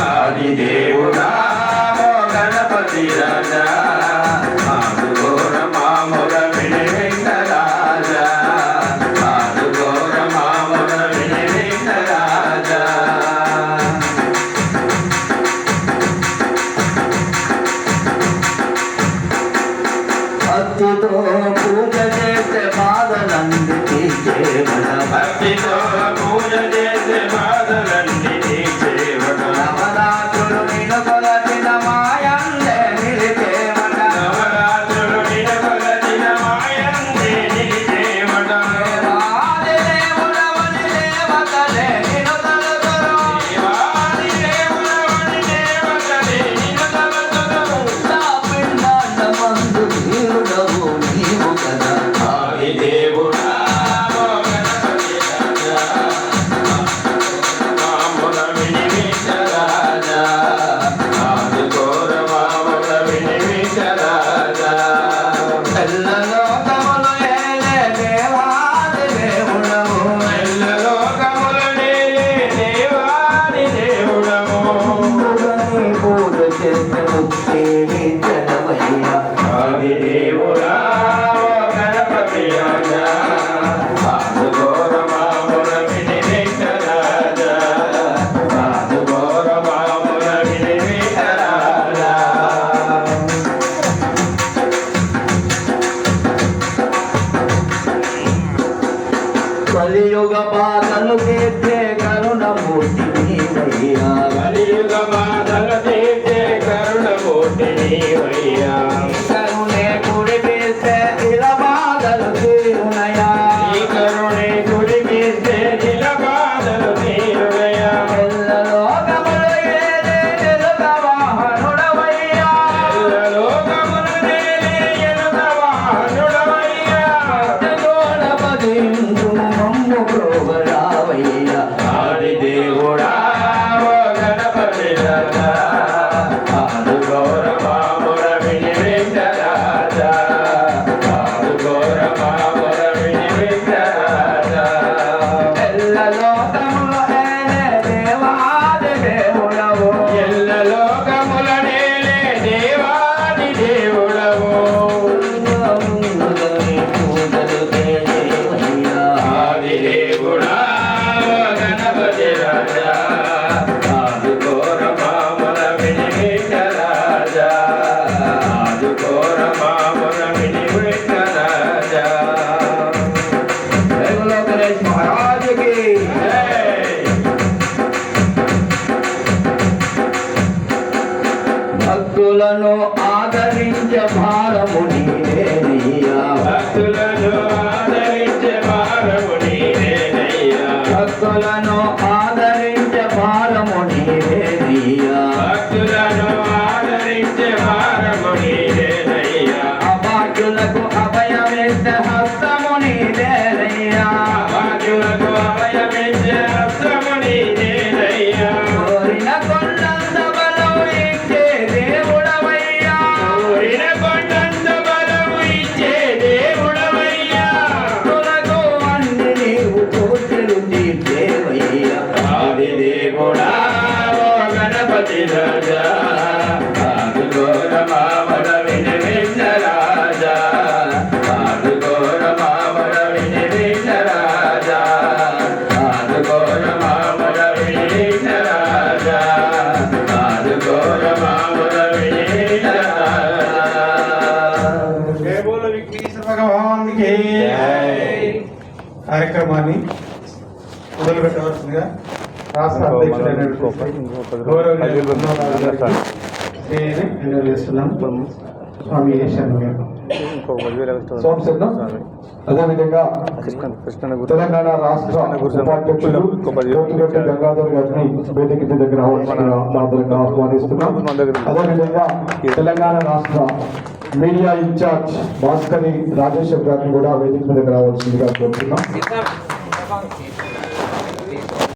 ఆదిదేవుడా గణపతి రాజా ఆదుకోర మాముల విని వెంకటరాజా ఆదుకోర మాముల విని వెంకటరాజా భక్తితో పూజ చేసే బాధలన్నీ తీర్చేవట భక్తితో పూజ చేసే బాధలన్నీ తీర్చేవట నవరాత్రులు నిన్ను కొలచిన మాయందే నిలిచేవట నవరాత్రులు నిన్ను కొలచిన మాయందే నిలిచేవట దేవాదిదేవులవని దేవతలే నిన్ను తలుతురు దేవాదిదేవులవని దేవతలే నిన్ను తలుతురు నా పిండాండమందు దేవుడవు నీవు కదా ఆదిదేవుడా గణపతి రాజా మాముల విని వెంకటరాజా ఆదుకోర మాముల విని వెంకటరాజా ఎల్లలోకములు ఏలే దేవాది దేవుడవు ఎల్లలోకములు ఏలే దేవాది దేవుడవు పూజ చేసే ముక్తి జనమయ్యా ఆదిదేవుడా గణపతి రాజా ఆదుకోర మాముల విని వెంకటరాజా ఆదుకోర మాముల విని వెంకటరాజా కలియుగ బాధలు తీర్చే కరుణమూర్తి నీవయ్యా కలియుగ బాధలు తీర్చే కరుణమూర్తి నీవయ్యా కరుణే కుడిపిస్తే ఇలా బాధలు తీరునయా ఈ కరుణే కుడిపిస్తే ఇలా బాధలు తీరునయా ఎల్లలోకములు ఏలే ఎలుక వాహనుడవయ్యా ఎల్లలోకములు ఏలే ఎలుక వాహనుడవయ్యా గణపతిందు మమ్ము ప్రోగరావయ్యా ఆదిదేవుడా గణపతి రాజా ఆదుకోర మాముల విని వెంకటరాజా ఆదుకోర మాముల విని వెంకటరాజా ఎల్లలోకముల ఏలే దేవాది దేవుడవు ఎల్లలోకముల నేలే దేవాది దేవుడవు పూజలు చేసేవయ్యా ఆదిదేవుడా గణపతి రాజా ఆదుకోర మాముల విని వెంకటరాజా ఆదుకోర మాముల విని వెంకటరాజా జై బోలో గణేష్ మహారాజ్ కి జై భక్తులను ఆదరించే భారము నీవేనయ్యా భక్తులను ఆదరించే భారము నీవేనయ్యా భక్తులను ఆదరించే భారము నీవేనయ్యా భక్తులను ఆదరించే భారము నీవేనయ్యా అభాగ్యులకు అభయమిచ్చే హస్తము నీవేనయ్యా అభాగ్యులకు అభయమిచ్చే హస్తము నీవేనయ్యా కోరిన కొండంత బలం ఇచ్చే దేవుడవయ్యా కోరిన కొండంత బలం ఇచ్చే దేవుడవయ్యా తులకు అన్ని నీవు కోర్కెలు తీర్చేవయ్యా ఆదిదేవుడా గణపతి రాజా ఆదుకోర మాముల విని వెంకటరాజా ఆదుకోర మాముల విని వెంకటరాజా ఆదుకోర మాముల విని వెంకటరాజా ఆదుకోర మాముల విని వెంకటరాజా జై బోలో విఘ్నేశ్వర భగవానికి కార్యక్రమాన్ని మొదలుపెట్టవలసిందిగా రాష్ట్ర అధ్యక్షుడైనటువంటి చేస్తున్నాం స్వామి సోమశేఖరం. అదేవిధంగా తెలంగాణ రాష్ట్ర ఉపాధ్యక్షులు కోటిరెడ్డి గంగాధర్ గారిని వేదిక దగ్గర ఆహ్వానిస్తున్నాం. అదేవిధంగా తెలంగాణ రాష్ట్ర మీడియా ఇన్ఛార్జ్ భాస్కరి రాజేశ్వర్ గారిని కూడా వేదిక దగ్గర రావాల్సిందిగా కోరుతున్నాం.